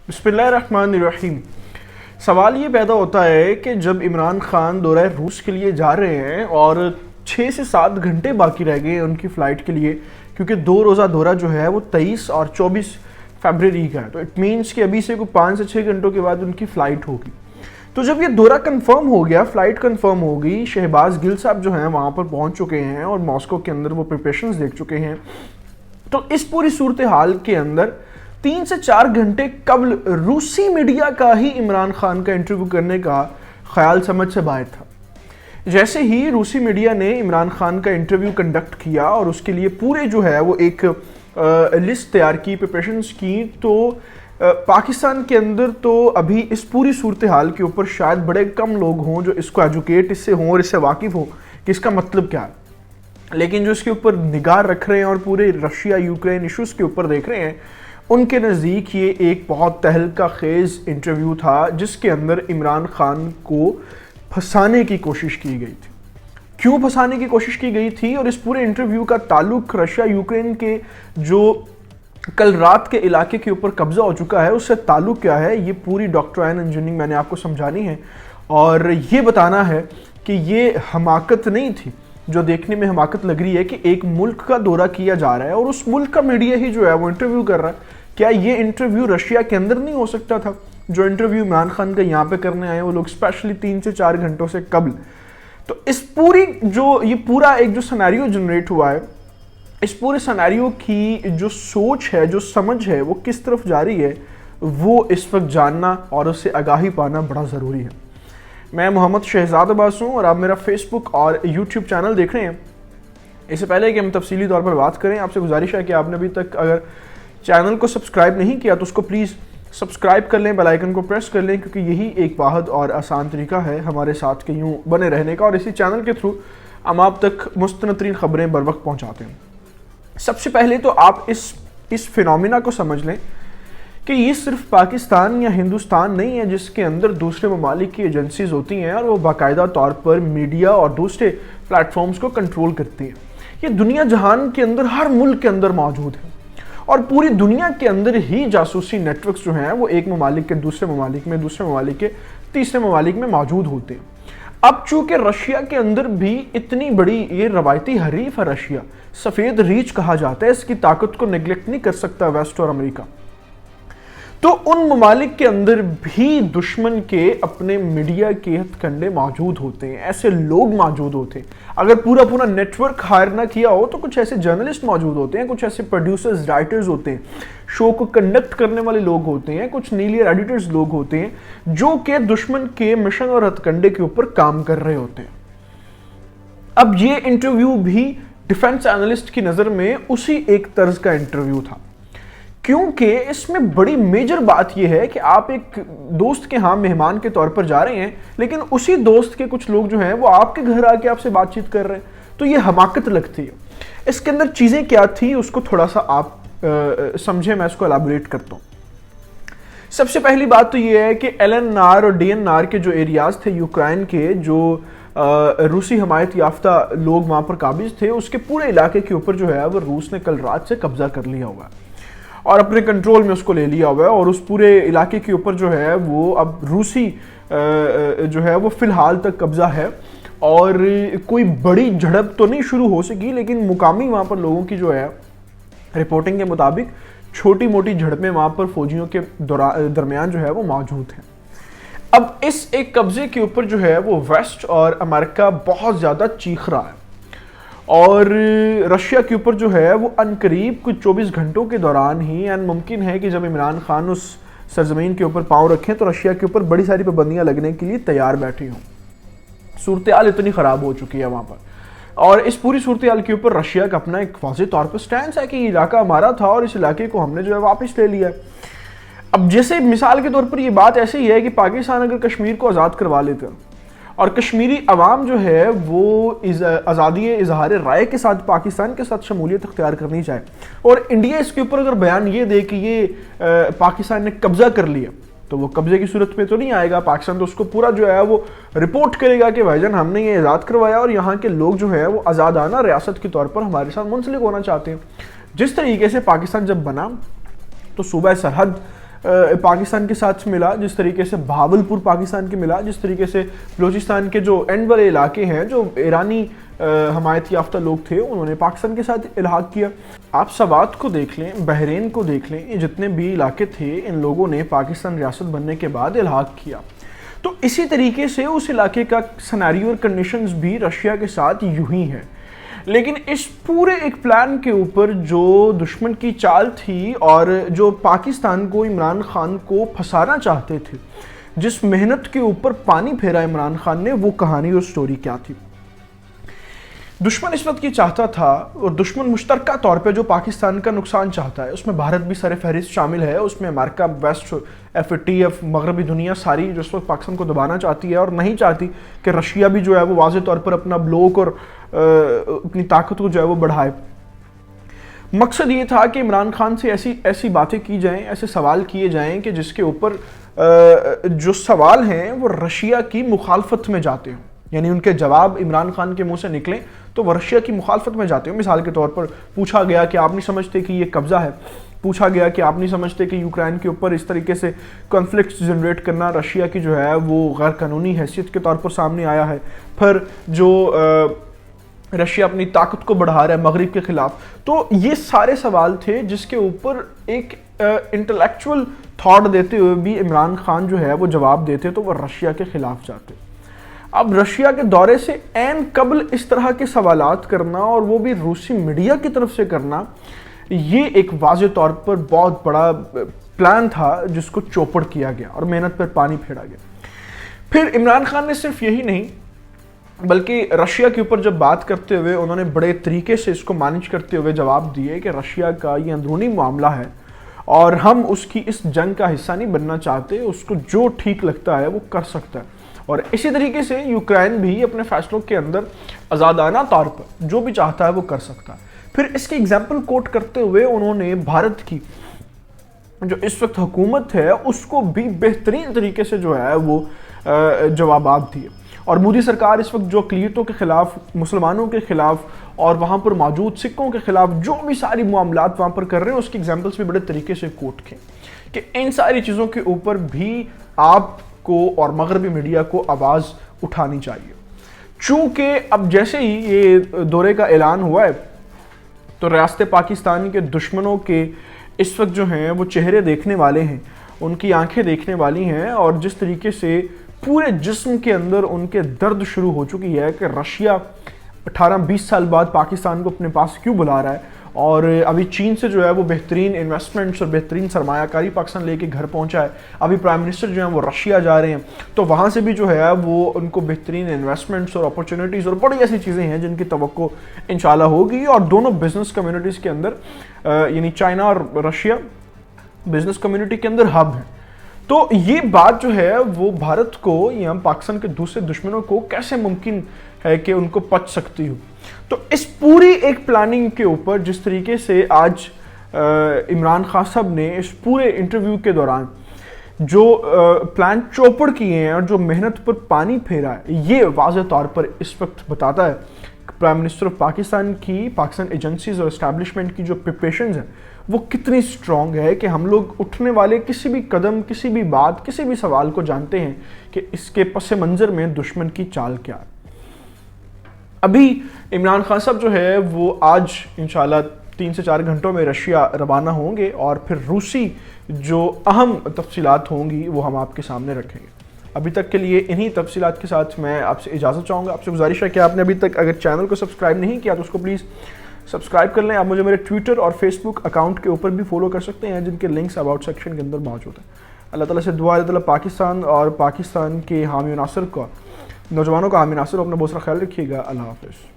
بسم اللہ الرحمن الرحیم۔ سوال یہ پیدا ہوتا ہے کہ جب عمران خان دورہ روس کے لیے جا رہے ہیں اور 6 سے 7 گھنٹے باقی رہ گئے ہیں ان کی فلائٹ کے لیے، کیونکہ 2 روزہ دورہ جو ہے وہ 23 اور 24 فیبرری کا ہے، تو اٹ مینس کہ ابھی سے کوئی 5 سے 6 گھنٹوں کے بعد ان کی فلائٹ ہوگی۔ تو جب یہ دورہ کنفرم ہو گیا، فلائٹ کنفرم ہو گئی، شہباز گل صاحب جو ہیں وہاں پر پہنچ چکے ہیں اور ماسکو کے اندر وہ پریپریشنز دیکھ چکے ہیں، تو اس پوری صورتحال کے اندر 3 سے 4 گھنٹے قبل روسی میڈیا کا ہی عمران خان کا انٹرویو کرنے کا خیال سمجھ سے باہر تھا۔ جیسے ہی روسی میڈیا نے عمران خان کا انٹرویو کنڈکٹ کیا اور اس کے لیے پورے جو ہے وہ ایک لسٹ تیار کی، پریپریشنز کی، تو پاکستان کے اندر تو ابھی اس پوری صورتحال کے اوپر شاید بڑے کم لوگ ہوں جو اس کو ایجوکیٹ اس سے ہوں اور اس سے واقف ہوں کہ اس کا مطلب کیا ہے، لیکن جو اس کے اوپر نگاہ رکھ رہے ہیں اور پورے رشیا یوکرین ایشوز کے اوپر دیکھ رہے ہیں، ان کے نزدیک یہ ایک بہت تہلکہ خیز انٹرویو تھا جس کے اندر عمران خان کو پھنسانے کی کوشش کی گئی تھی۔ کیوں پھنسانے کی کوشش کی گئی تھی اور اس پورے انٹرویو کا تعلق رشیا یوکرین کے جو کل رات کے علاقے کے اوپر قبضہ ہو چکا ہے اس سے تعلق کیا ہے، یہ پوری ڈاکٹرائن انجینئرنگ میں نے آپ کو سمجھانی ہے اور یہ بتانا ہے کہ یہ حماقت نہیں تھی جو دیکھنے میں حماقت لگ رہی ہے کہ ایک ملک کا دورہ کیا جا رہا ہے اور اس ملک کا میڈیا ہی جو ہے وہ انٹرویو کر رہا ہے۔ کیا یہ انٹرویو رشیا کے اندر نہیں ہو سکتا تھا؟ جو انٹرویو عمران خان کا یہاں پہ کرنے آئے وہ لوگ اسپیشلی 3 سے 4 گھنٹوں سے قبل۔ تو اس پوری یہ پورا ایک جو سیناریو جنریٹ ہوا ہے، اس پورے سیناریو کی جو سوچ ہے، جو سمجھ ہے، وہ کس طرف جا رہی ہے، وہ اس وقت جاننا اور اس سے آگاہی پانا بڑا ضروری ہے۔ میں محمد شہزاد عباس ہوں اور آپ میرا فیس بک اور یوٹیوب چینل دیکھ رہے ہیں۔ اس سے پہلے کہ ہم تفصیلی طور پر بات کریں، آپ سے گزارش ہے کہ آپ نے ابھی تک اگر چینل کو سبسکرائب نہیں کیا تو اس کو پلیز سبسکرائب کر لیں، بیل آئیکن کو پریس کر لیں، کیونکہ یہی ایک واحد اور آسان طریقہ ہے ہمارے ساتھ کے یوں بنے رہنے کا، اور اسی چینل کے تھرو ہم آپ تک مستند ترین خبریں بر وقت پہنچاتے ہیں۔ سب سے پہلے تو آپ اس فینومینا کو سمجھ لیں کہ یہ صرف پاکستان یا ہندوستان نہیں ہے جس کے اندر دوسرے ممالک کی ایجنسیز ہوتی ہیں اور وہ باقاعدہ طور پر میڈیا اور دوسرے پلیٹ فارمز کو کنٹرول کرتی ہیں۔ یہ دنیا جہان کے اندر ہر ملک کے اندر موجود ہے اور پوری دنیا کے اندر ہی جاسوسی نیٹ ورکس جو ہیں وہ ایک ممالک کے دوسرے ممالک میں، دوسرے ممالک کے تیسرے ممالک میں موجود ہوتے ہیں۔ اب چونکہ رشیا کے اندر بھی اتنی بڑی یہ روایتی حریف ہے، رشیا سفید ریچھ کہا جاتا ہے، اس کی طاقت کو نیگلیکٹ نہیں کر سکتا ویسٹ اور امریکہ، تو ان ممالک کے اندر بھی دشمن کے اپنے میڈیا کے ہتھ کنڈے موجود ہوتے ہیں، ایسے لوگ موجود ہوتے ہیں۔ اگر پورا نیٹ ورک ہائر نہ کیا ہو تو کچھ ایسے جرنلسٹ موجود ہوتے ہیں، کچھ ایسے پروڈیوسرز، رائٹرز ہوتے ہیں، شو کو کنڈکٹ کرنے والے لوگ ہوتے ہیں، کچھ نیلیئر ایڈیٹرز لوگ ہوتے ہیں جو کہ دشمن کے مشن اور ہتھ کنڈے کے اوپر کام کر رہے ہوتے ہیں۔ اب یہ انٹرویو بھی ڈیفنس اینالسٹ کی نظر میں اسی ایک طرز کا انٹرویو تھا، کیونکہ اس میں بڑی میجر بات یہ ہے کہ آپ ایک دوست کے ہاں مہمان کے طور پر جا رہے ہیں، لیکن اسی دوست کے کچھ لوگ جو ہیں وہ آپ کے گھر آ کے آپ سے بات چیت کر رہے ہیں، تو یہ حماقت لگتی ہے۔ اس کے اندر چیزیں کیا تھی اس کو تھوڑا سا آپ سمجھیں، میں اس کو الیبوریٹ کرتا ہوں۔ سب سے پہلی بات تو یہ ہے کہ LNR اور DNR کے جو ایریاز تھے یوکرائن کے، جو روسی حمایت یافتہ لوگ وہاں پر قابض تھے، اس کے پورے علاقے کے اوپر جو ہے وہ روس نے کل رات سے قبضہ کر لیا ہوا ہے اور اپنے کنٹرول میں اس کو لے لیا ہوا ہے، اور اس پورے علاقے کے اوپر جو ہے وہ اب روسی جو ہے وہ فی الحال تک قبضہ ہے، اور کوئی بڑی جھڑپ تو نہیں شروع ہو سکی، لیکن مقامی وہاں پر لوگوں کی جو ہے رپورٹنگ کے مطابق چھوٹی موٹی جھڑپیں وہاں پر فوجیوں کے درمیان جو ہے وہ موجود ہیں۔ اب اس ایک قبضے کے اوپر جو ہے وہ ویسٹ اور امریکہ بہت زیادہ چیخ رہا ہے، اور رشیا کے اوپر جو ہے وہ عنقریب کچھ 24 گھنٹوں کے دوران ہی ممکن ہے کہ جب عمران خان اس سرزمین کے اوپر پاؤں رکھیں تو رشیا کے اوپر بڑی ساری پابندیاں لگنے کے لیے تیار بیٹھے ہوں۔ صورتحال اتنی خراب ہو چکی ہے وہاں پر، اور اس پوری صورتحال کے اوپر رشیا کا اپنا ایک واضح طور پر سٹینس ہے کہ یہ علاقہ ہمارا تھا اور اس علاقے کو ہم نے جو ہے واپس لے لیا ہے۔ اب جیسے مثال کے طور پر یہ بات ایسے ہی ہے کہ پاکستان اگر کشمیر کو آزاد کروا لیتا اور کشمیری عوام جو ہے وہ آزادی اظہار رائے کے ساتھ پاکستان کے ساتھ شمولیت اختیار کرنی چاہے، اور انڈیا اس کے اوپر اگر بیان یہ دے کہ یہ پاکستان نے قبضہ کر لیا، تو وہ قبضے کی صورت میں تو نہیں آئے گا، پاکستان تو اس کو پورا جو ہے وہ رپورٹ کرے گا کہ بھائی جان ہم نے یہ آزاد کروایا اور یہاں کے لوگ جو ہے وہ آزادانہ ریاست کے طور پر ہمارے ساتھ منسلک ہونا چاہتے ہیں۔ جس طریقے سے پاکستان جب بنا تو صوبہ سرحد پاکستان کے ساتھ ملا، جس طریقے سے بھاولپور پاکستان کے ملا، جس طریقے سے بلوچستان کے جو اینڈ والے علاقے ہیں جو ایرانی حمایت یافتہ لوگ تھے انہوں نے پاکستان کے ساتھ الحاق کیا۔ آپ سوات کو دیکھ لیں، بحرین کو دیکھ لیں، یہ جتنے بھی علاقے تھے ان لوگوں نے پاکستان ریاست بننے کے بعد الحاق کیا۔ تو اسی طریقے سے اس علاقے کا سیناریو اور کنڈیشنز بھی رشیا کے ساتھ یوں ہی ہیں۔ لیکن اس پورے ایک پلان کے اوپر جو دشمن کی چال تھی اور جو پاکستان کو عمران خان کو پھنسانا چاہتے تھے، جس محنت کے اوپر پانی پھیرا عمران خان نے، وہ کہانی اور سٹوری کیا تھی؟ دشمن اس وقت یہ چاہتا تھا، اور دشمن مشترکہ طور پہ جو پاکستان کا نقصان چاہتا ہے، اس میں بھارت بھی سر فہرست شامل ہے، اس میں امریکہ، ویسٹ، FATF، مغربی دنیا ساری جو اس وقت پاکستان کو دبانا چاہتی ہے اور نہیں چاہتی کہ رشیا بھی جو ہے وہ واضح طور پر اپنا بلوک اور اپنی طاقت کو جو ہے وہ بڑھائے۔ مقصد یہ تھا کہ عمران خان سے ایسی باتیں کی جائیں، ایسے سوال کیے جائیں کہ جس کے اوپر جو سوال ہیں وہ رشیا کی مخالفت میں جاتے ہوں، یعنی ان کے جواب عمران خان کے منہ سے نکلیں تو وہ رشیا کی مخالفت میں جاتے ہوں۔ مثال کے طور پر پوچھا گیا کہ آپ نہیں سمجھتے کہ یہ قبضہ ہے، پوچھا گیا کہ آپ نہیں سمجھتے کہ یوکرائن کے اوپر اس طریقے سے کانفلکٹس جنریٹ کرنا رشیا کی جو ہے وہ غیر قانونی حیثیت کے طور پر سامنے آیا ہے۔ پھر جو رشیا اپنی طاقت کو بڑھا رہا ہے مغرب کے خلاف، تو یہ سارے سوال تھے جس کے اوپر ایک انٹلیکچول تھاٹ دیتے ہوئے بھی عمران خان جو ہے وہ جواب دیتے تو وہ رشیا کے خلاف جاتے۔ اب رشیا کے دورے سے عین قبل اس طرح کے سوالات کرنا اور وہ بھی روسی میڈیا کی طرف سے کرنا، یہ ایک واضح طور پر بہت بڑا پلان تھا جس کو چوپڑ کیا گیا اور محنت پر پانی پھیرا گیا۔ پھر عمران خان نے صرف یہی نہیں بلکہ رشیا کے اوپر جب بات کرتے ہوئے انہوں نے بڑے طریقے سے اس کو مینج کرتے ہوئے جواب دیے کہ رشیا کا یہ اندرونی معاملہ ہے اور ہم اس کی اس جنگ کا حصہ نہیں بننا چاہتے، اس کو جو ٹھیک لگتا ہے وہ کر سکتا ہے، اور اسی طریقے سے یوکرائن بھی اپنے فیصلوں کے اندر آزادانہ طور پر جو بھی چاہتا ہے وہ کر سکتا ہے۔ پھر اس کی ایگزامپل کوٹ کرتے ہوئے انہوں نے بھارت کی جو اس وقت حکومت ہے اس کو بھی بہترین طریقے سے جو ہے وہ جوابات دیے، اور مودی سرکار اس وقت جو اقلیتوں کے خلاف، مسلمانوں کے خلاف اور وہاں پر موجود سکھوں کے خلاف جو بھی ساری معاملات وہاں پر کر رہے ہیں اس کی ایگزامپلس بھی بڑے طریقے سے کوٹ کی کہ ان ساری چیزوں کے اوپر بھی آپ کو اور مغربی میڈیا کو آواز اٹھانی چاہیے۔ چونکہ اب جیسے ہی یہ دورے کا اعلان ہوا ہے تو ریاست پاکستان کے دشمنوں کے اس وقت جو ہیں وہ چہرے دیکھنے والے ہیں، ان کی آنکھیں دیکھنے والی ہیں، اور جس طریقے سے پورے جسم کے اندر ان کے درد شروع ہو چکی ہے کہ رشیا 18-20 سال بعد پاکستان کو اپنے پاس کیوں بلا رہا ہے، اور ابھی چین سے جو ہے وہ بہترین انویسٹمنٹس اور بہترین سرمایہ کاری پاکستان لے کے گھر پہنچا ہے، ابھی پرائم منسٹر جو ہیں وہ رشیا جا رہے ہیں، تو وہاں سے بھی جو ہے وہ ان کو بہترین انویسٹمنٹس اور اپرچونٹیز اور بڑی ایسی چیزیں ہیں جن کی توقع انشاءاللہ ہوگی، اور دونوں بزنس کمیونٹیز کے اندر یعنی چائنا اور رشیا بزنس کمیونٹی کے اندر ہب ہیں۔ تو یہ بات جو ہے وہ بھارت کو یا پاکستان کے دوسرے دشمنوں کو کیسے ممکن ہے کہ ان کو پچ سکتی ہو۔ تو اس پوری ایک پلاننگ کے اوپر جس طریقے سے آج عمران خان صاحب نے اس پورے انٹرویو کے دوران جو پلان چوپڑ کیے ہیں اور جو محنت پر پانی پھیرا ہے، یہ واضح طور پر اس وقت بتاتا ہے کہ پرائم منسٹر آف پاکستان کی پاکستان ایجنسیز اور اسٹیبلشمنٹ کی جو پریپریشنز ہیں وہ کتنی سٹرونگ ہے کہ ہم لوگ اٹھنے والے کسی بھی قدم، کسی بھی بات، کسی بھی سوال کو جانتے ہیں کہ اس کے پس منظر میں دشمن کی چال کیا ہے۔ ابھی عمران خان صاحب جو ہے وہ آج انشاءاللہ 3 سے 4 گھنٹوں میں رشیا روانہ ہوں گے، اور پھر روسی جو اہم تفصیلات ہوں گی وہ ہم آپ کے سامنے رکھیں گے۔ ابھی تک کے لیے انہی تفصیلات کے ساتھ میں آپ سے اجازت چاہوں گا۔ آپ سے گزارش ہے کہ آپ نے ابھی تک اگر چینل کو سبسکرائب نہیں کیا تو اس کو پلیز سبسکرائب کر لیں۔ آپ مجھے میرے ٹویٹر اور فیس بک اکاؤنٹ کے اوپر بھی فالو کر سکتے ہیں جن کے لنکس اباؤٹ سیکشن کے اندر موجود ہیں۔ اللہ تعالیٰ سے دعا ہے اللہ تعالیٰ پاکستان اور پاکستان کے حامی و ناصر کو، نوجوانوں کا حامی ناصر، اپنا بہت سارا خیال رکھیے گا۔ اللہ حافظ۔